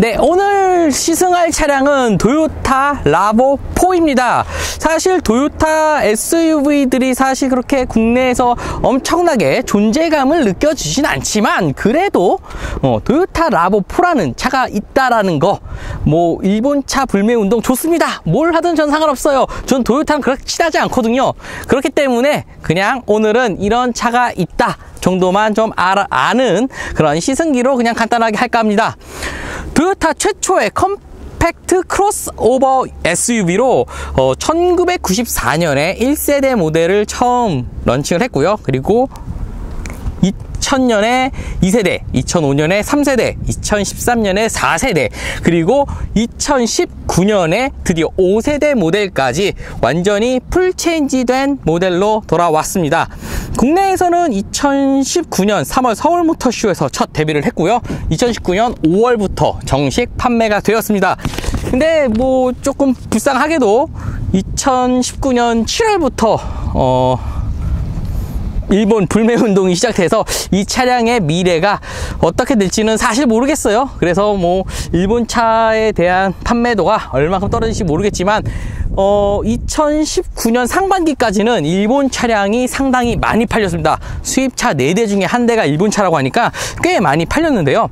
네, 오늘 시승할 차량은 도요타 라보4입니다. 사실 도요타 SUV들이 사실 그렇게 국내에서 엄청나게 존재감을 느껴지진 않지만 그래도 도요타 라보4라는 차가 있다라는 거, 일본차 불매운동 좋습니다. 뭘 하든 전 상관없어요. 전 도요타는 그렇게 친하지 않거든요. 그렇기 때문에 그냥 오늘은 이런 차가 있다 정도만 좀 아는 그런 시승기로 그냥 간단하게 할까 합니다. 도요타 최초의 컴팩트 크로스오버 SUV로 1994년에 1세대 모델을 처음 런칭을 했고요. 그리고 2000년에 2세대, 2005년에 3세대, 2013년에 4세대, 그리고 2019년에 드디어 5세대 모델까지 완전히 풀 체인지된 모델로 돌아왔습니다. 국내에서는 2019년 3월 서울모터쇼에서 첫 데뷔를 했고요. 2019년 5월부터 정식 판매가 되었습니다. 근데 조금 불쌍하게도 2019년 7월부터 일본 불매운동이 시작돼서 이 차량의 미래가 어떻게 될지는 사실 모르겠어요. 그래서 일본 차에 대한 판매도가 얼마큼 떨어질지 모르겠지만 2019년 상반기까지는 일본 차량이 상당히 많이 팔렸습니다. 수입차 4대 중에 한 대가 일본 차라고 하니까 꽤 많이 팔렸는데요.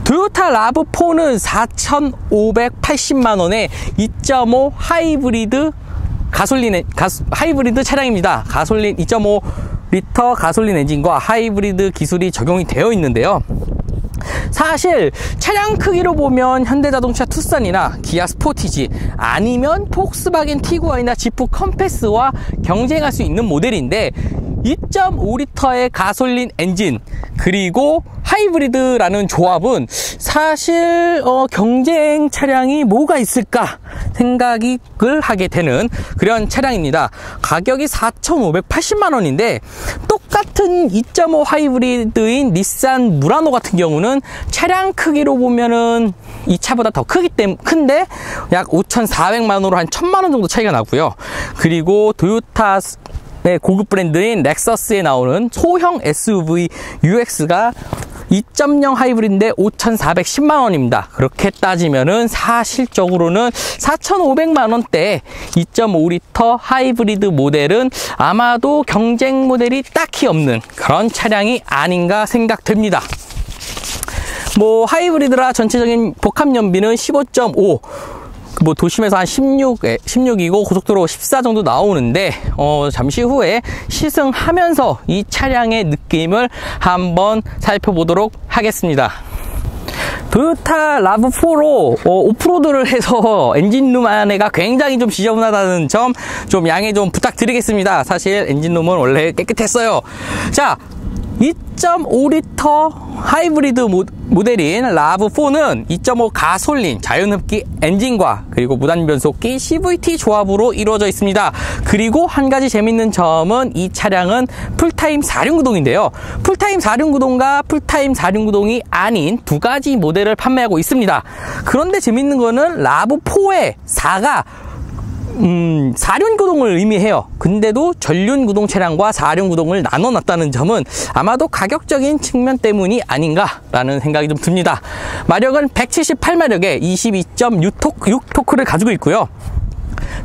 도요타 라브4는 4,580만원에 2.5 하이브리드 하이브리드 차량입니다. 가솔린 2.5 리터 가솔린 엔진과 하이브리드 기술이 적용이 되어 있는데요. 사실 차량 크기로 보면 현대자동차 투싼이나 기아 스포티지, 아니면 폭스바겐 티구안이나 지프 컴패스와 경쟁할 수 있는 모델인데 2.5리터의 가솔린 엔진 그리고 하이브리드라는 조합은 사실 경쟁 차량이 뭐가 있을까 생각을 하게 되는 그런 차량입니다. 가격이 4,580만원인데 똑같은 2.5 하이브리드인 닛산 무라노 같은 경우는 차량 크기로 보면은 이 차보다 더 큰데 약 5,400만원으로 한 1,000만원 정도 차이가 나고요. 그리고 도요타 고급 브랜드인 렉서스에 나오는 소형 SUV UX가 2.0 하이브리드인데 5,410만원입니다. 그렇게 따지면은 사실적으로는 4,500만원대 2.5리터 하이브리드 모델은 아마도 경쟁 모델이 딱히 없는 그런 차량이 아닌가 생각됩니다. 하이브리드라 전체적인 복합 연비는 15.5, 도심에서 한 16이고 고속도로 14 정도 나오는데 잠시 후에 시승하면서 이 차량의 느낌을 한번 살펴보도록 하겠습니다. 도요타 라브4로 오프로드를 해서 엔진룸 안에가 굉장히 좀 지저분하다는 점 좀 양해 좀 부탁드리겠습니다. 사실 엔진룸은 원래 깨끗했어요. 자, 2.5리터 하이브리드 모델인 라브4는 2.5 가솔린 자연흡기 엔진과 그리고 무단 변속기 CVT 조합으로 이루어져 있습니다. 그리고 한 가지 재밌는 점은 이 차량은 풀타임 4륜구동인데요. 풀타임 4륜구동과 풀타임 4륜구동이 아닌 두 가지 모델을 판매하고 있습니다. 그런데 재밌는 거는 라브4의 4가 4륜구동을 의미해요. 근데도 전륜구동 차량과 4륜구동을 나눠놨다는 점은 아마도 가격적인 측면 때문이 아닌가라는 생각이 좀 듭니다. 마력은 178마력에 22.6토크를 가지고 있고요.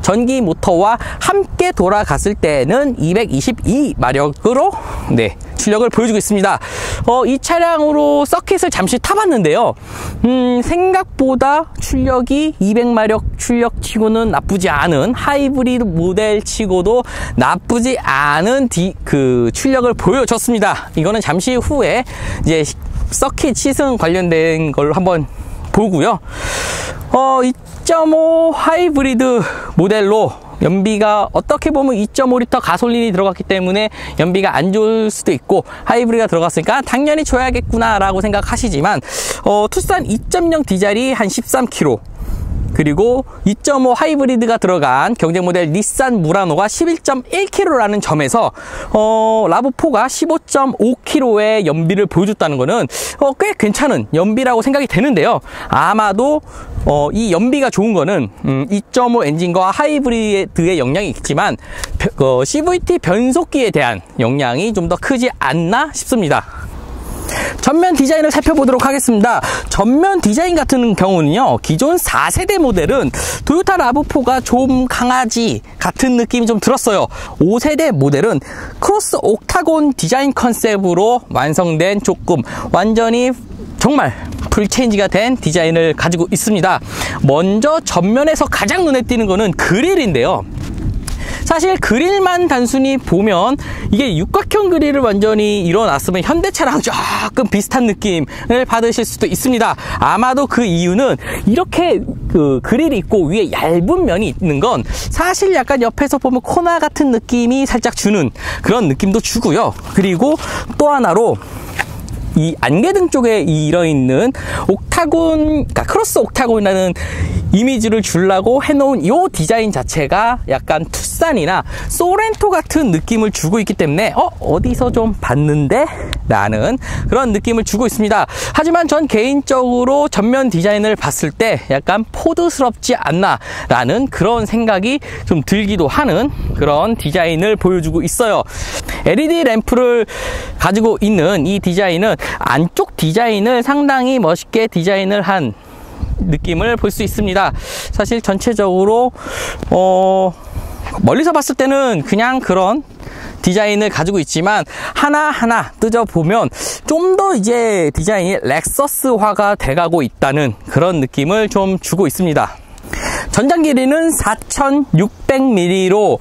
전기 모터와 함께 돌아갔을 때는 222마력으로 출력을 보여주고 있습니다. 이 차량으로 서킷을 잠시 타봤는데요. 생각보다 출력이 200마력 출력 치고는 나쁘지 않은, 하이브리드 모델 치고도 나쁘지 않은 출력을 보여줬습니다. 이거는 잠시 후에 이제 서킷 시승 관련된 걸 한번 보고요. 2.5 하이브리드 모델로 연비가 어떻게 보면 2.5리터 가솔린이 들어갔기 때문에 연비가 안 좋을 수도 있고, 하이브리드가 들어갔으니까 당연히 줘야겠구나 라고 생각하시지만 투싼 2.0 디젤이 한 13km, 그리고 2.5 하이브리드가 들어간 경쟁 모델 닛산 무라노가 11.1km라는 점에서 라브4가 15.5km의 연비를 보여줬다는 거는 꽤 괜찮은 연비라고 생각이 되는데요. 아마도 이 연비가 좋은 거는 2.5 엔진과 하이브리드의 영향이 있지만 CVT 변속기에 대한 영향이 좀 더 크지 않나 싶습니다. 전면 디자인을 살펴보도록 하겠습니다. 전면 디자인 같은 경우는요, 기존 4세대 모델은 토요타 라브4가 좀 강아지 같은 느낌이 좀 들었어요. 5세대 모델은 크로스 옥타곤 디자인 컨셉으로 완성된 조금 완전히 정말 풀체인지가 된 디자인을 가지고 있습니다. 먼저 전면에서 가장 눈에 띄는 거는 그릴인데요. 사실 그릴만 단순히 보면 이게 육각형 그릴을 완전히 이뤄놨으면 현대차랑 조금 비슷한 느낌을 받으실 수도 있습니다. 아마도 그 이유는 이렇게 그 그릴이 있고 위에 얇은 면이 있는 건 사실 약간 옆에서 보면 코나 같은 느낌이 살짝 주는 그런 느낌도 주고요. 그리고 또 하나로 이 안개등 쪽에 일어있는 옥타곤, 그러니까 크로스 옥타곤이라는 이미지를 주려고 해놓은 이 디자인 자체가 약간 투싼이나 소렌토 같은 느낌을 주고 있기 때문에 어디서 좀 봤는데? 라는 그런 느낌을 주고 있습니다. 하지만 전 개인적으로 전면 디자인을 봤을 때 약간 포드스럽지 않나 라는 그런 생각이 좀 들기도 하는 그런 디자인을 보여주고 있어요. LED 램프를 가지고 있는 이 디자인은 안쪽 디자인을 상당히 멋있게 디자인을 한 느낌을 볼 수 있습니다. 사실 전체적으로 멀리서 봤을 때는 그냥 그런 디자인을 가지고 있지만 하나하나 뜯어보면 좀 더 이제 디자인이 렉서스화가 돼가고 있다는 그런 느낌을 좀 주고 있습니다. 전장 길이는 4600mm로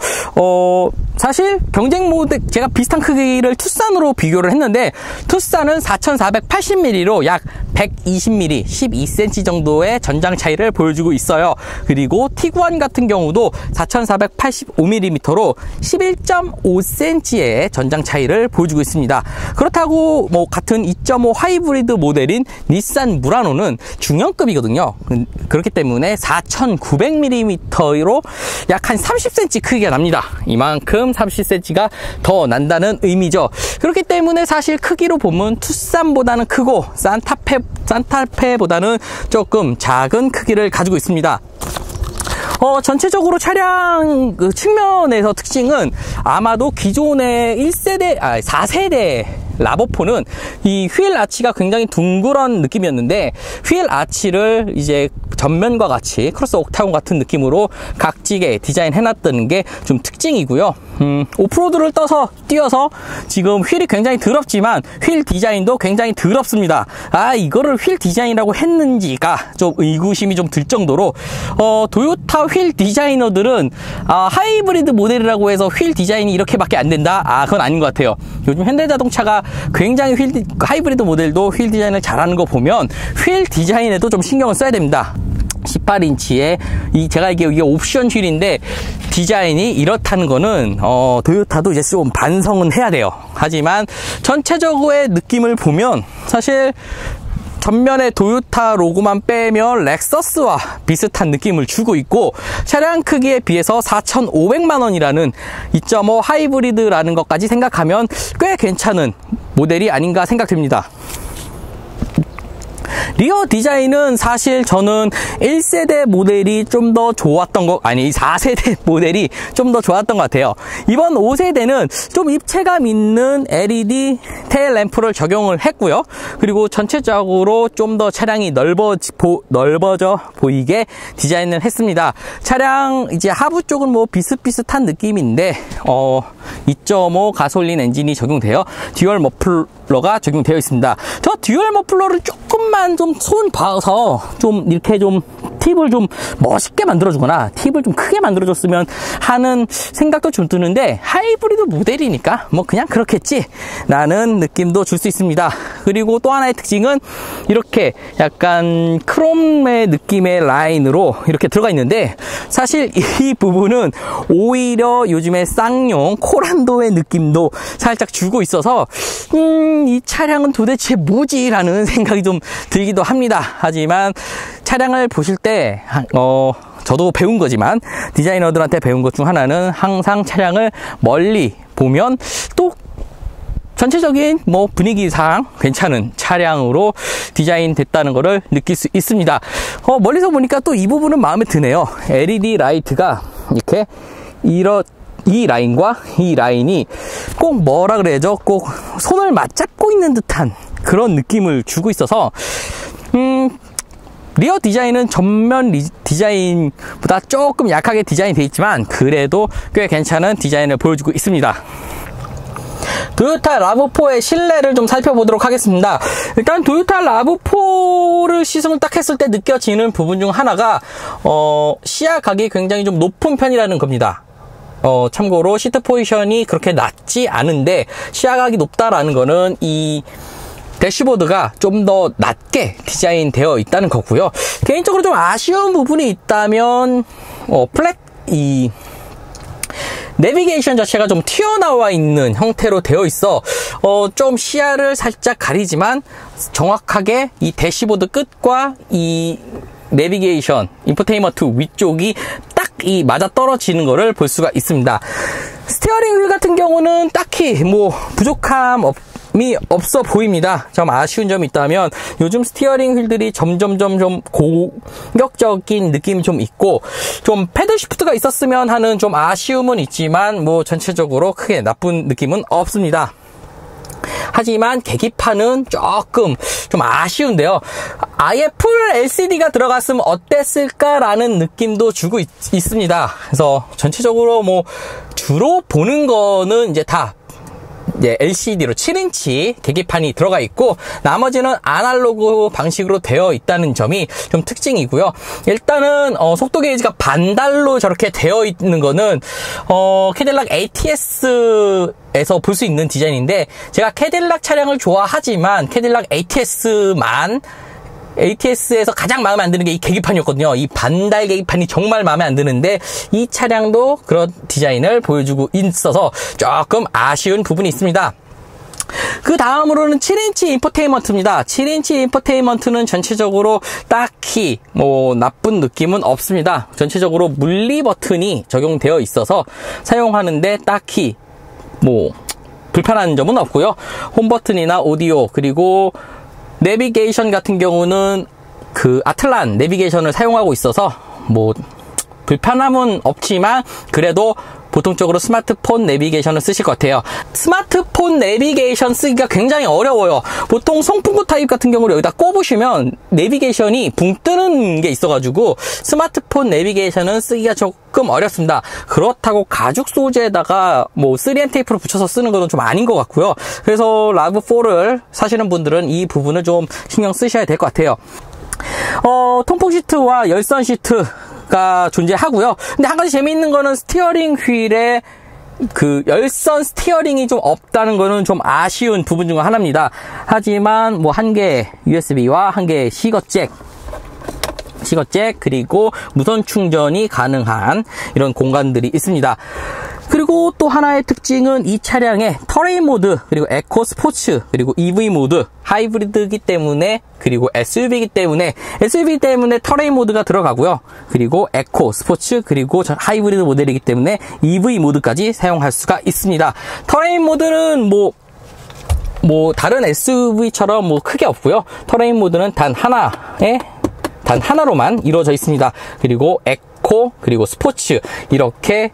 사실 경쟁 모델 제가 비슷한 크기를 투싼으로 비교를 했는데 투싼은 4480mm로 약 120mm, 12cm 정도의 전장 차이를 보여주고 있어요. 그리고 티구안 같은 경우도 4485mm로 11.5cm의 전장 차이를 보여주고 있습니다. 그렇다고 뭐 같은 2.5 하이브리드 모델인 닛산 무라노는 중형급이거든요. 그렇기 때문에 4900mm로 약 한 30cm 크기가 납니다. 이만큼 30cm가 더 난다는 의미죠. 그렇기 때문에 사실 크기로 보면 투싼보다는 크고 산타페보다는 조금 작은 크기를 가지고 있습니다. 전체적으로 차량 그 측면에서 특징은 아마도 기존의 4세대 라브4는 이 휠 아치가 굉장히 둥그런 느낌이었는데 휠 아치를 이제 전면과 같이 크로스 옥타곤 같은 느낌으로 각지게 디자인 해놨다는 게 좀 특징이고요. 오프로드를 뛰어서 지금 휠이 굉장히 더럽지만 휠 디자인도 굉장히 더럽습니다. 이거를 휠 디자인이라고 했는지가 좀 의구심이 좀 들 정도로 도요타 휠 디자이너들은 하이브리드 모델이라고 해서 휠 디자인이 이렇게밖에 안 된다? 그건 아닌 것 같아요. 요즘 현대자동차가 굉장히 하이브리드 모델도 휠 디자인을 잘하는 거 보면 휠 디자인에도 좀 신경을 써야 됩니다. 18인치에 제가 이게 옵션 휠인데 디자인이 이렇다는 거는 도요타도 이제 좀 반성은 해야 돼요. 하지만 전체적으로의 느낌을 보면 사실 전면에 도요타 로고만 빼면 렉서스와 비슷한 느낌을 주고 있고 차량 크기에 비해서 4,500만 원이라는 2.5 하이브리드라는 것까지 생각하면 꽤 괜찮은 모델이 아닌가 생각됩니다. 리어 디자인은 사실 저는 1세대 모델이 좀 더 좋았던 4세대 모델이 좀 더 좋았던 것 같아요. 이번 5세대는 좀 입체감 있는 LED 테일 램프를 적용을 했고요. 그리고 전체적으로 좀 더 차량이 넓어져 보이게 디자인을 했습니다. 차량 이제 하부 쪽은 뭐 비슷비슷한 느낌인데 2.5 가솔린 엔진이 적용되어 듀얼 머플러가 적용되어 있습니다. 저 듀얼 머플러를 조금만 좀 손 봐서 좀 이렇게 좀 팁을 좀 멋있게 만들어주거나 팁을 좀 크게 만들어줬으면 하는 생각도 좀 드는데 하이브리드 모델이니까 뭐 그냥 그렇겠지 라는 느낌도 줄 수 있습니다. 그리고 또 하나의 특징은 이렇게 약간 크롬의 느낌의 라인으로 이렇게 들어가 있는데 사실 이 부분은 오히려 요즘에 쌍용 코란도의 느낌도 살짝 주고 있어서 이 차량은 도대체 뭐지? 라는 생각이 좀 들기도 합니다. 하지만 차량을 보실 때 저도 배운 거지만 디자이너들한테 배운 것 중 하나는 항상 차량을 멀리 보면 또 전체적인 뭐 분위기상 괜찮은 차량으로 디자인 됐다는 것을 느낄 수 있습니다. 멀리서 보니까 또 이 부분은 마음에 드네요. LED 라이트가 이렇게 이 라인과 이 라인이 꼭 뭐라 그래야죠? 꼭 손을 맞잡고 있는 듯한 그런 느낌을 주고 있어서 리어 디자인은 전면 디자인보다 조금 약하게 디자인이 되어 있지만 그래도 꽤 괜찮은 디자인을 보여주고 있습니다. 토요타 라브4의 실내를 좀 살펴보도록 하겠습니다. 일단 토요타 라브4를 시승을 딱 했을 때 느껴지는 부분 중 하나가 시야각이 굉장히 좀 높은 편이라는 겁니다. 참고로 시트 포지션이 그렇게 낮지 않은데 시야각이 높다라는 거는 이 대시보드가 좀 더 낮게 디자인되어 있다는 거고요. 개인적으로 좀 아쉬운 부분이 있다면 이 내비게이션 자체가 좀 튀어나와 있는 형태로 되어 있어 좀 시야를 살짝 가리지만 정확하게 이 대시보드 끝과 이 내비게이션 인포테인먼트 위쪽이 딱 이 맞아 떨어지는 거를 볼 수가 있습니다. 스티어링 휠 같은 경우는 딱히 뭐 부족함이 없어 보입니다. 좀 아쉬운 점이 있다면 요즘 스티어링 휠들이 점점점 좀 공격적인 느낌이 좀 있고 좀 패들 시프트가 있었으면 하는 좀 아쉬움은 있지만 뭐 전체적으로 크게 나쁜 느낌은 없습니다. 하지만 계기판은 조금 좀 아쉬운데요. 아예 풀 LCD가 들어갔으면 어땠을까라는 느낌도 주고 있습니다. 그래서 전체적으로 뭐 주로 보는 거는 이제 다 LCD로 7인치 계기판이 들어가 있고 나머지는 아날로그 방식으로 되어 있다는 점이 좀 특징이고요. 일단은 속도 게이지가 반달로 저렇게 되어 있는 거는 캐딜락 ATS에서 볼 수 있는 디자인인데 제가 캐딜락 차량을 좋아하지만 캐딜락 ATS에서 가장 마음에 안 드는 게 이 계기판이었거든요. 이 반달 계기판이 정말 마음에 안 드는데 이 차량도 그런 디자인을 보여주고 있어서 조금 아쉬운 부분이 있습니다. 그 다음으로는 7인치 인포테인먼트입니다. 7인치 인포테인먼트는 전체적으로 딱히 뭐 나쁜 느낌은 없습니다. 전체적으로 물리 버튼이 적용되어 있어서 사용하는데 딱히 뭐 불편한 점은 없고요. 홈 버튼이나 오디오 그리고 내비게이션 같은 경우는 그 아틀란 내비게이션을 사용하고 있어서 뭐 불편함은 없지만 그래도 보통적으로 스마트폰 내비게이션을 쓰실 것 같아요. 스마트폰 내비게이션 쓰기가 굉장히 어려워요. 보통 송풍구 타입 같은 경우를 여기다 꼽으시면 내비게이션이 붕 뜨는 게 있어가지고 스마트폰 내비게이션은 쓰기가 조금 어렵습니다. 그렇다고 가죽 소재에다가 뭐 3M 테이프로 붙여서 쓰는 것은 좀 아닌 것 같고요. 그래서 라브4를 사시는 분들은 이 부분을 좀 신경 쓰셔야 될 것 같아요. 통풍 시트와 열선 시트가 존재하고요. 근데 한 가지 재미있는 거는 스티어링 휠에 그 열선 스티어링이 좀 없다는 거는 좀 아쉬운 부분 중 하나입니다. 하지만 뭐 한 개의 USB와 한 개의 시거잭 그리고 무선 충전이 가능한 이런 공간들이 있습니다. 그리고 또 하나의 특징은 이 차량의 터레인 모드 그리고 에코 스포츠 그리고 EV 모드 하이브리드이기 때문에 그리고 SUV이기 때문에 터레인 모드가 들어가고요. 그리고 에코 스포츠 그리고 하이브리드 모델이기 때문에 EV 모드까지 사용할 수가 있습니다. 터레인 모드는 뭐 다른 SUV처럼 뭐 크게 없고요. 터레인 모드는 단 하나로만 이루어져 있습니다. 그리고 에코 그리고 스포츠 이렇게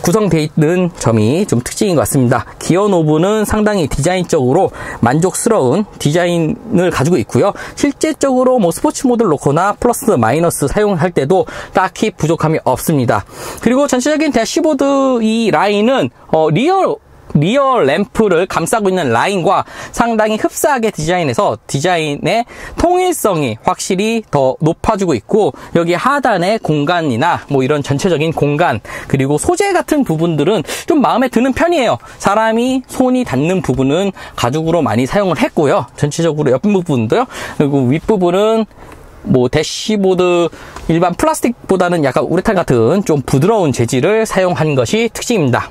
구성되어 있는 점이 좀 특징인 것 같습니다. 기어 노브는 상당히 디자인적으로 만족스러운 디자인을 가지고 있고요. 실제적으로 뭐 스포츠 모드를 놓거나 플러스 마이너스 사용할 때도 딱히 부족함이 없습니다. 그리고 전체적인 대시보드 이 라인은 리어 램프를 감싸고 있는 라인과 상당히 흡사하게 디자인해서 디자인의 통일성이 확실히 더 높아지고 있고 여기 하단의 공간이나 뭐 이런 전체적인 공간 그리고 소재 같은 부분들은 좀 마음에 드는 편이에요. 사람이 손이 닿는 부분은 가죽으로 많이 사용을 했고요. 전체적으로 옆부분도요. 그리고 윗부분은 뭐 대시보드 일반 플라스틱보다는 약간 우레탄 같은 좀 부드러운 재질을 사용한 것이 특징입니다.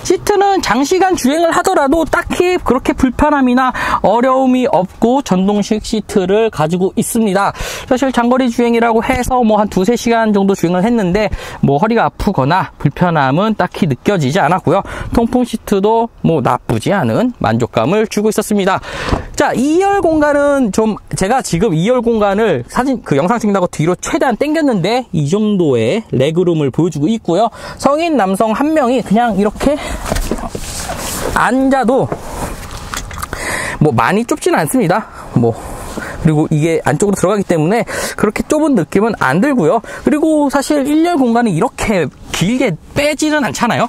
시트는 장시간 주행을 하더라도 딱히 그렇게 불편함이나 어려움이 없고 전동식 시트를 가지고 있습니다. 사실 장거리 주행이라고 해서 뭐 한 2-3시간 정도 주행을 했는데 뭐 허리가 아프거나 불편함은 딱히 느껴지지 않았고요. 통풍 시트도 뭐 나쁘지 않은 만족감을 주고 있었습니다. 자, 2열 공간은 좀 제가 지금 2열 공간을 영상 찍는다고 뒤로 최대한 당겼는데 이 정도의 레그룸을 보여주고 있고요. 성인 남성 한 명이 그냥 이렇게 앉아도 뭐 많이 좁지는 않습니다. 그리고 이게 안쪽으로 들어가기 때문에 그렇게 좁은 느낌은 안 들고요. 그리고 사실 1열 공간이 이렇게 길게 빼지는 않잖아요.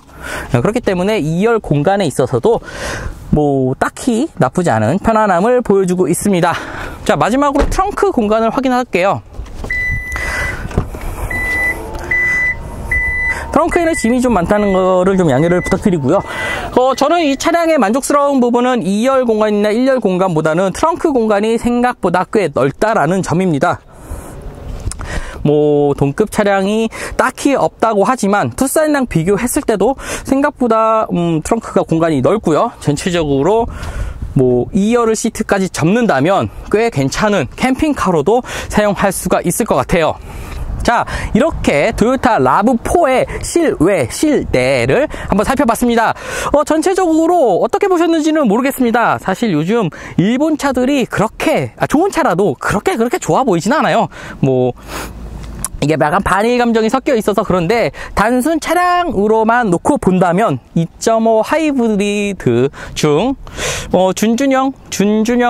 그렇기 때문에 2열 공간에 있어서도 딱히 나쁘지 않은 편안함을 보여주고 있습니다. 자, 마지막으로 트렁크 공간을 확인할게요. 트렁크에는 짐이 좀 많다는 거를 좀 양해를 부탁드리고요. 저는 이 차량의 만족스러운 부분은 2열 공간이나 1열 공간보다는 트렁크 공간이 생각보다 꽤 넓다라는 점입니다. 동급 차량이 딱히 없다고 하지만 투싼이랑 비교했을 때도 생각보다 트렁크가 공간이 넓고요. 전체적으로 2열 시트까지 접는다면 꽤 괜찮은 캠핑카로도 사용할 수가 있을 것 같아요. 자, 이렇게 토요타 라브4의 실외, 실내를 한번 살펴봤습니다. 전체적으로 어떻게 보셨는지는 모르겠습니다. 사실 요즘 일본 차들이 그렇게, 좋은 차라도 그렇게 좋아 보이진 않아요. 이게 약간 반일 감정이 섞여 있어서 그런데 단순 차량으로만 놓고 본다면 2.5 하이브리드 중 준준형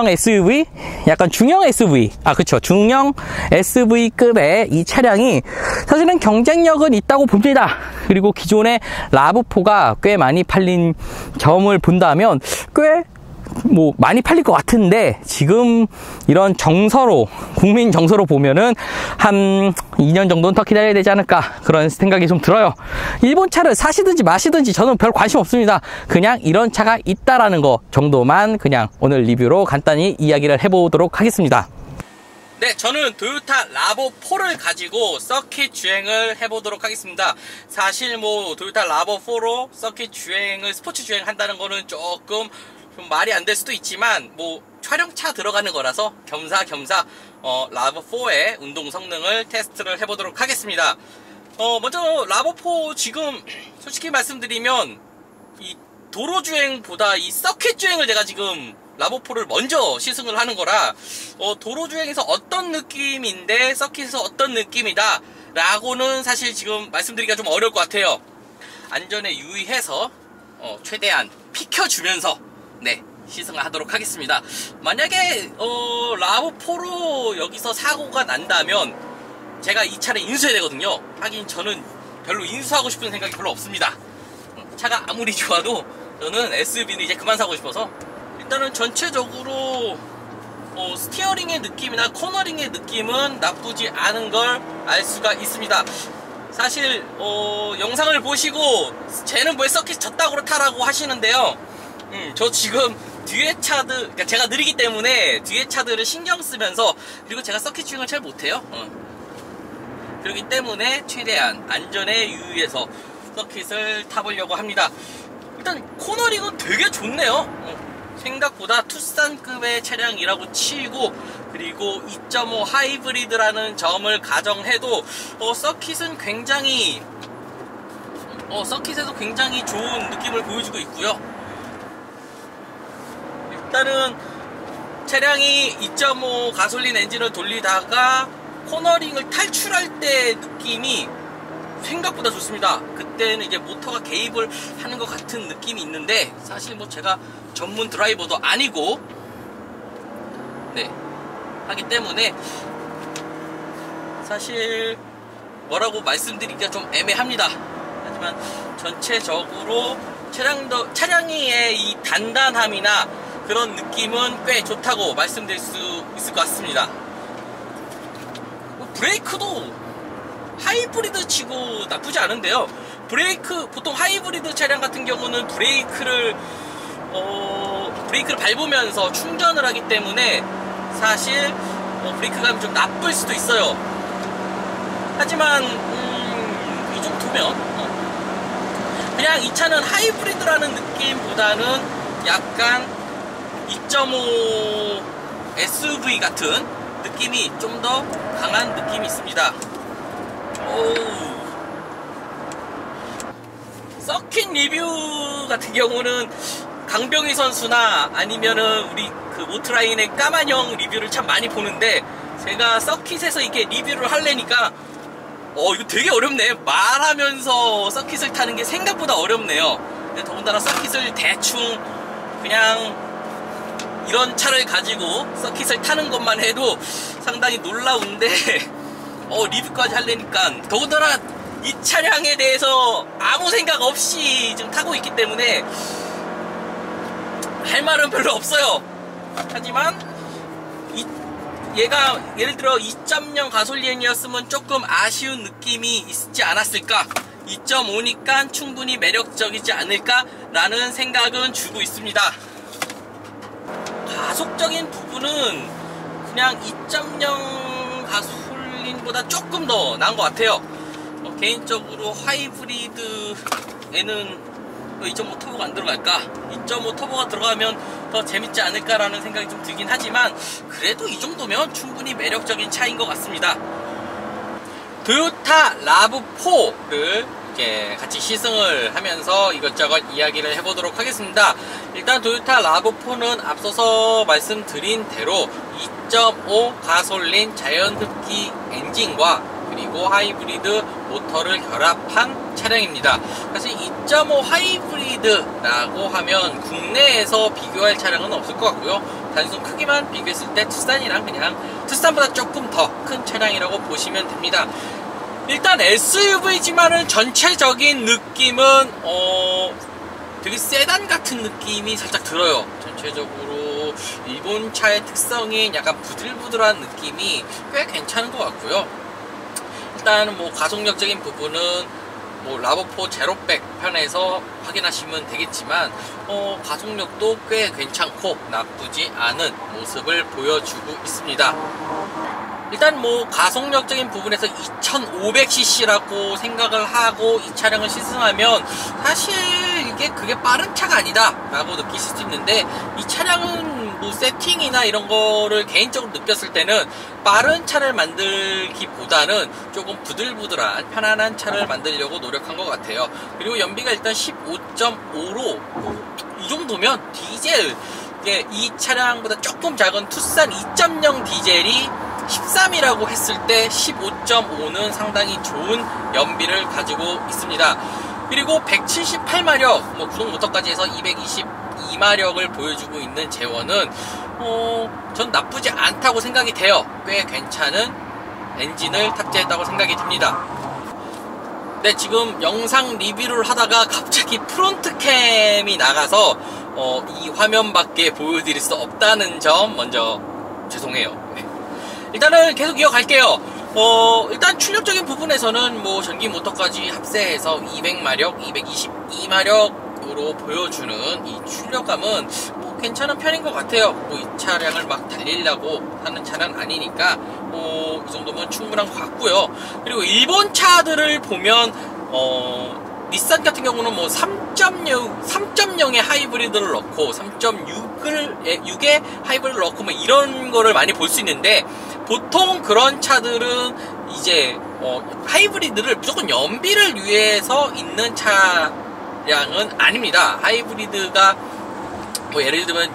SUV, 약간 중형 SUV, 그쵸, 중형 SUV급의 이 차량이 사실은 경쟁력은 있다고 봅니다. 그리고 기존의 라브4가 꽤 많이 팔린 점을 본다면 꽤 많이 팔릴 것 같은데, 지금 이런 정서로, 국민 정서로 보면은 한 2년 정도는 더 기다려야 되지 않을까, 그런 생각이 좀 들어요. 일본 차를 사시든지 마시든지 저는 별 관심 없습니다. 그냥 이런 차가 있다라는 거 정도만 그냥 오늘 리뷰로 간단히 이야기를 해보도록 하겠습니다. 네, 저는 토요타 라브4를 가지고 서킷 주행을 해보도록 하겠습니다. 사실 토요타 라브4로 서킷 주행을, 스포츠 주행 한다는 거는 조금 좀 말이 안 될 수도 있지만 촬영차 들어가는 거라서 겸사겸사 라브4의 운동 성능을 테스트를 해보도록 하겠습니다. 먼저 라브4 지금 솔직히 말씀드리면 이 도로 주행보다 이 서킷 주행을 제가 지금 라브4를 먼저 시승을 하는 거라 도로 주행에서 어떤 느낌인데 서킷에서 어떤 느낌이다 라고는 사실 지금 말씀드리기가 좀 어려울 것 같아요. 안전에 유의해서 최대한 비켜주면서 시승을 하도록 하겠습니다. 만약에 라브4로 여기서 사고가 난다면 제가 이 차를 인수해야 되거든요. 하긴 저는 별로 인수하고 싶은 생각이 별로 없습니다. 차가 아무리 좋아도 저는 SUV는 이제 그만 사고 싶어서 일단은 전체적으로 스티어링의 느낌이나 코너링의 느낌은 나쁘지 않은 걸 알 수가 있습니다. 사실 영상을 보시고 쟤는 왜 서킷 저따구로 타라고 하시는데요. 저 지금 뒤에 차들, 그러니까 제가 느리기 때문에 뒤에 차들을 신경 쓰면서, 그리고 제가 서킷 주행을 잘 못해요. 그렇기 때문에 최대한 안전에 유의해서 서킷을 타보려고 합니다. 일단 코너링은 되게 좋네요. 생각보다 투싼급의 차량이라고 치고, 그리고 2.5 하이브리드라는 점을 가정해도 서킷은 굉장히 서킷에도 굉장히 좋은 느낌을 보여주고 있고요. 일단은 차량이 2.5 가솔린 엔진을 돌리다가 코너링을 탈출할 때 느낌이 생각보다 좋습니다. 그때는 이제 모터가 개입을 하는 것 같은 느낌이 있는데, 사실 제가 전문 드라이버도 아니고 하기 때문에 사실 뭐라고 말씀드리기가 좀 애매합니다. 하지만 전체적으로 차량의 이 단단함이나 그런 느낌은 꽤 좋다고 말씀드릴 수 있을 것 같습니다. 브레이크도 하이브리드 치고 나쁘지 않은데요. 보통 하이브리드 차량 같은 경우는 브레이크를 밟으면서 충전을 하기 때문에 사실 브레이크감이 좀 나쁠 수도 있어요. 하지만 이 정도면 그냥 이 차는 하이브리드라는 느낌보다는 약간 2.5 SUV 같은 느낌이 좀 더 강한 느낌이 있습니다. 서킷 리뷰 같은 경우는 강병희 선수나 아니면은 우리 그 모트라인의 까만형 리뷰를 참 많이 보는데, 제가 서킷에서 이렇게 리뷰를 하려니까 이거 되게 어렵네. 말하면서 서킷을 타는 게 생각보다 어렵네요. 근데 더군다나 서킷을 대충 그냥 이런 차를 가지고 서킷을 타는 것만 해도 상당히 놀라운데 리뷰까지 하려니까 더군다나 이 차량에 대해서 아무 생각 없이 지금 타고 있기 때문에 할 말은 별로 없어요. 하지만 얘가 예를 들어 2.0 가솔린이었으면 조금 아쉬운 느낌이 있지 않았을까, 2.5니까 충분히 매력적이지 않을까 라는 생각은 주고 있습니다. 가속적인 부분은 그냥 2.0 가솔린보다 조금 더 나은 것 같아요. 개인적으로 하이브리드에는 2.5 터보가 안 들어갈까, 2.5 터보가 들어가면 더 재밌지 않을까라는 생각이 좀 들긴 하지만 그래도 이 정도면 충분히 매력적인 차인 것 같습니다. 토요타 라브4를 이렇게 같이 시승을 하면서 이것저것 이야기를 해보도록 하겠습니다. 일단 토요타 라브4는 앞서서 말씀드린 대로 2.5 가솔린 자연흡기 엔진과 그리고 하이브리드 모터를 결합한 차량입니다. 사실 2.5 하이브리드라고 하면 국내에서 비교할 차량은 없을 것 같고요. 단순 크기만 비교했을 때 투싼이랑 그냥 투싼보다 조금 더 큰 차량이라고 보시면 됩니다. 일단 SUV지만은 전체적인 느낌은 되게 세단 같은 느낌이 살짝 들어요. 전체적으로 일본 차의 특성인 약간 부들부들한 느낌이 꽤 괜찮은 것 같고요. 일단 뭐 가속력적인 부분은 뭐 라브4 제로백 편에서 확인하시면 되겠지만 가속력도 꽤 괜찮고 나쁘지 않은 모습을 보여주고 있습니다. 일단 뭐 가속력적인 부분에서 2500cc라고 생각을 하고 이 차량을 시승하면 사실 이게 그게 빠른 차가 아니다 라고 느끼실 수 있는데, 이 차량은 뭐 세팅이나 이런 거를 개인적으로 느꼈을 때는 빠른 차를 만들기보다는 조금 부들부들한 편안한 차를 만들려고 노력한 것 같아요. 그리고 연비가 일단 15.5로 이 정도면 디젤, 이 차량보다 조금 작은 투싼 2.0 디젤이 13이라고 했을 때 15.5는 상당히 좋은 연비를 가지고 있습니다. 그리고 178마력, 뭐 구동 모터까지 해서 222마력을 보여주고 있는 제원은 전 나쁘지 않다고 생각이 돼요. 꽤 괜찮은 엔진을 탑재했다고 생각이 듭니다. 네, 지금 영상 리뷰를 하다가 갑자기 프론트 캠이 나가서 이 화면밖에 보여드릴 수 없다는 점 먼저 죄송해요. 네. 일단은 계속 이어갈게요. 일단 출력적인 부분에서는 뭐 전기 모터까지 합세해서 200마력, 222마력으로 보여주는 이 출력감은 뭐 괜찮은 편인 것 같아요. 뭐 이 차량을 막 달리려고 하는 차는 아니니까 이 정도면 충분한 것 같고요. 그리고 일본 차들을 보면 닛산 같은 경우는 뭐 3.0의 하이브리드를 넣고 3.6의 하이브리드를 넣고 뭐 이런 거를 많이 볼 수 있는데, 보통 그런 차들은 이제 하이브리드를 무조건 연비를 위해서 있는 차량은 아닙니다. 하이브리드가 뭐 예를 들면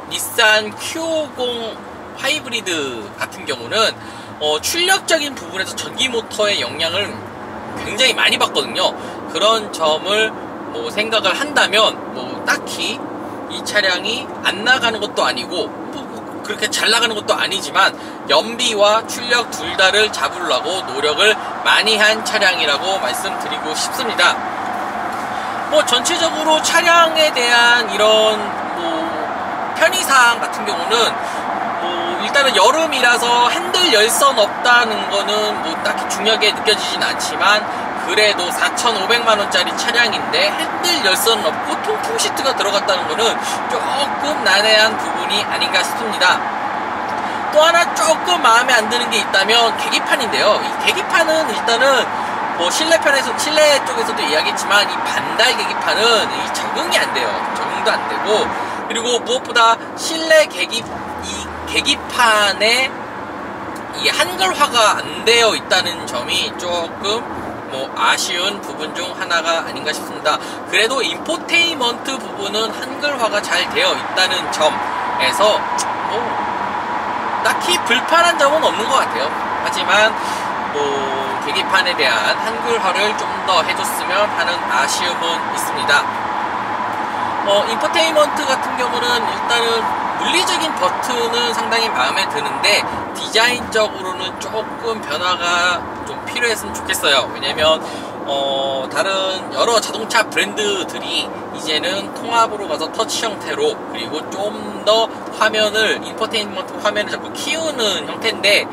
닛산 Q50 하이브리드 같은 경우는 출력적인 부분에서 전기 모터의 영향을 굉장히 많이 받거든요. 그런 점을 뭐 생각을 한다면 뭐 딱히 이 차량이 안 나가는 것도 아니고 뭐 그렇게 잘 나가는 것도 아니지만 연비와 출력 둘 다를 잡으려고 노력을 많이 한 차량이라고 말씀드리고 싶습니다. 뭐 전체적으로 차량에 대한 이런 뭐 편의사항 같은 경우는 일단은 여름이라서 핸들 열선 없다는 거는 뭐 딱히 중요하게 느껴지진 않지만, 그래도 4,500만원짜리 차량인데 핸들 열선 없고 통풍 시트가 들어갔다는 거는 조금 난해한 부분이 아닌가 싶습니다. 또 하나 조금 마음에 안 드는 게 있다면 계기판인데요. 이 계기판은 일단은 뭐 실내 쪽에서도 이야기했지만 이 반달 계기판은 이 적응이 안 돼요. 적응도 안 되고, 그리고 무엇보다 실내 계기판에 이 한글화가 안 되어 있다는 점이 조금 뭐 아쉬운 부분 중 하나가 아닌가 싶습니다. 그래도 인포테인먼트 부분은 한글화가 잘 되어 있다는 점에서 뭐 딱히 불편한 점은 없는 것 같아요. 하지만 뭐 계기판에 대한 한글화를 좀 더 해줬으면 하는 아쉬움은 있습니다. 인포테인먼트 같은 경우는 일단은 물리적인 버튼은 상당히 마음에 드는데 디자인적으로는 조금 변화가 좀 필요했으면 좋겠어요. 왜냐면 다른 여러 자동차 브랜드들이 이제는 통합으로 가서 터치 형태로, 그리고 좀 더 화면을, 인포테인먼트 화면을 자꾸 키우는 형태인데,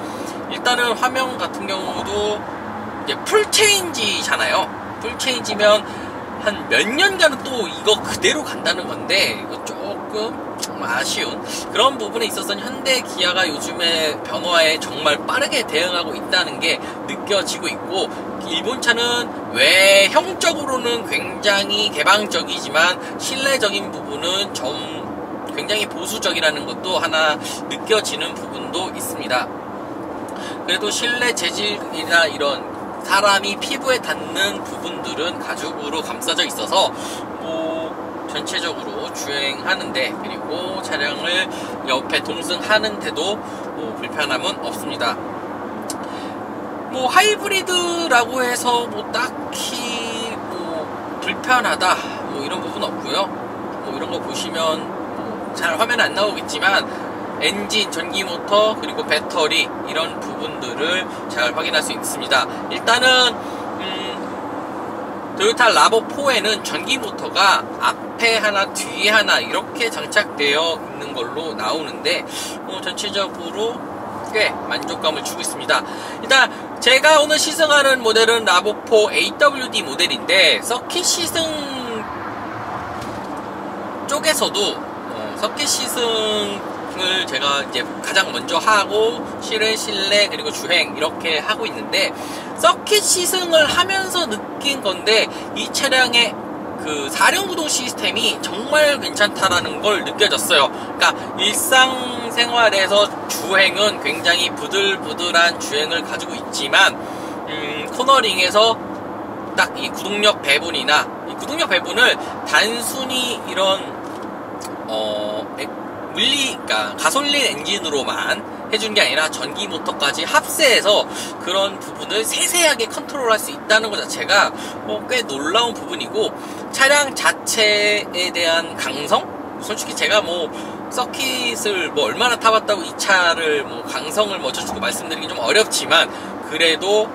일단은 화면 같은 경우도 이제 풀 체인지잖아요. 풀 체인지면 한 몇 년간은 또 이거 그대로 간다는 건데, 이거 조금 아쉬운 그런 부분에 있어서는 현대 기아가 요즘에 변화에 정말 빠르게 대응하고 있다는 게 느껴지고 있고, 일본 차는 외형적으로는 굉장히 개방적이지만 실내적인 부분은 좀 굉장히 보수적이라는 것도 하나 느껴지는 부분도 있습니다. 그래도 실내 재질이나 이런 사람이 피부에 닿는 부분들은 가죽으로 감싸져 있어서 뭐 전체적으로 주행하는데, 그리고 차량을 옆에 동승하는데도 뭐 불편함은 없습니다. 뭐 하이브리드라고 해서 뭐 딱히 뭐 불편하다 뭐 이런 부분 없고요. 뭐 이런 거 보시면 잘 화면에 안 나오겠지만 엔진, 전기 모터, 그리고 배터리 이런 부분들을 잘 확인할 수 있습니다. 일단은 토요타 라보4에는 전기 모터가 앞에 하나 뒤에 하나 이렇게 장착되어 있는 걸로 나오는데 전체적으로 꽤 만족감을 주고 있습니다. 일단 제가 오늘 시승하는 모델은 라보4 AWD 모델인데, 서킷 시승 쪽에서도 서킷 시승을 제가 이제 가장 먼저 하고 실내 그리고 주행 이렇게 하고 있는데, 서킷 시승을 하면서 느낀 건데 이 차량의 그 사륜구동 시스템이 정말 괜찮다라는 걸 느껴졌어요. 그러니까 일상생활에서 주행은 굉장히 부들부들한 주행을 가지고 있지만 코너링에서 딱 이 구동력 배분이나 이 구동력 배분을 단순히 이런 그러니까 가솔린 엔진으로만 해준 게 아니라 전기 모터까지 합세해서 그런 부분을 세세하게 컨트롤할 수 있다는 것 자체가 꽤 놀라운 부분이고, 차량 자체에 대한 강성? 솔직히 제가 뭐 서킷을 뭐 얼마나 타봤다고 이 차를 뭐 강성을 멋져주고 말씀드리기 좀 어렵지만, 그래도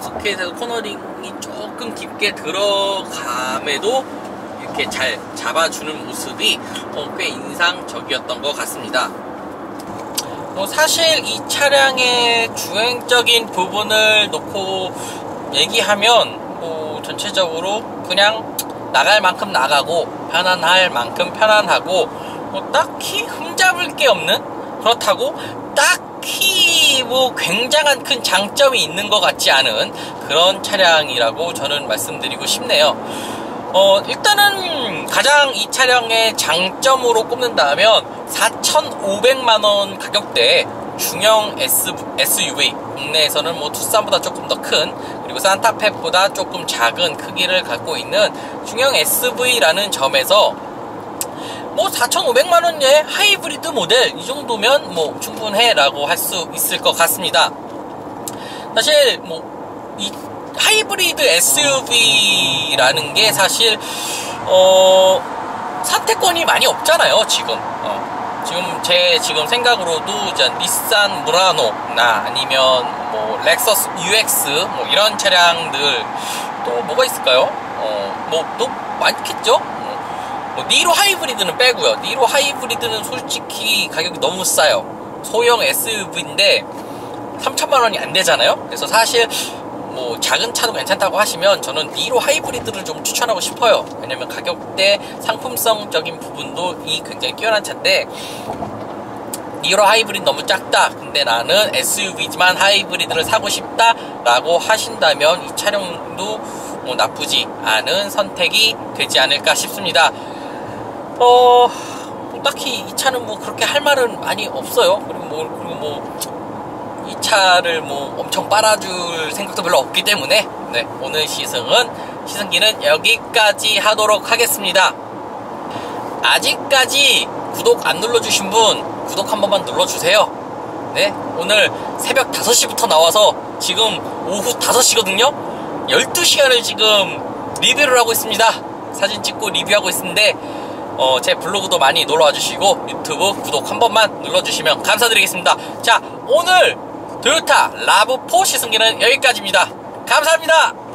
서킷에서 코너링이 조금 깊게 들어감에도 이렇게 잘 잡아주는 모습이 꽤 인상적이었던 것 같습니다. 사실 이 차량의 주행적인 부분을 놓고 얘기하면 전체적으로 그냥 나갈 만큼 나가고 편안할 만큼 편안하고 딱히 흠잡을 게 없는, 그렇다고 딱히 뭐 굉장한 큰 장점이 있는 것 같지 않은 그런 차량이라고 저는 말씀드리고 싶네요. 일단은 가장 이 차량의 장점으로 꼽는다면 4,500만원 가격대에 중형 SUV, 국내에서는 뭐 투싼보다 조금 더 큰, 그리고 산타페보다 조금 작은 크기를 갖고 있는 중형 SUV라는 점에서 뭐 4,500만원의 하이브리드 모델 이 정도면 뭐 충분해 라고 할 수 있을 것 같습니다. 사실 뭐 이 하이브리드 SUV라는 게 사실 선택권이 많이 없잖아요. 지금 제 생각으로도 이제 닛산 무라노나 아니면 뭐 렉서스 UX 뭐 이런 차량들, 또 뭐가 있을까요? 뭐 또 많겠죠. 뭐 니로 하이브리드는 빼고요. 니로 하이브리드는 솔직히 가격이 너무 싸요. 소형 SUV인데 3,000만원이 안 되잖아요. 그래서 사실 뭐 작은 차도 괜찮다고 하시면 저는 니로 하이브리드를 좀 추천하고 싶어요. 왜냐면 가격대 상품성적인 부분도 이 굉장히 뛰어난 차인데, 니로 하이브리드 너무 작다, 근데 나는 SUV지만 하이브리드를 사고 싶다 라고 하신다면 이 차량도 뭐 나쁘지 않은 선택이 되지 않을까 싶습니다. 딱히 이 차는 뭐 그렇게 할 말은 많이 없어요. 그리고 이 차를 뭐 엄청 빨아줄 생각도 별로 없기 때문에 오늘 시승기는 여기까지 하도록 하겠습니다. 아직까지 구독 안 눌러주신 분 구독 한 번만 눌러주세요. 오늘 새벽 5시부터 나와서 지금 오후 5시거든요 12시간을 지금 리뷰를 하고 있습니다. 사진 찍고 리뷰하고 있는데 제 블로그도 많이 놀러와 주시고 유튜브 구독 한 번만 눌러주시면 감사드리겠습니다. 자, 오늘 도요타 RAV4 시승기는 여기까지입니다. 감사합니다.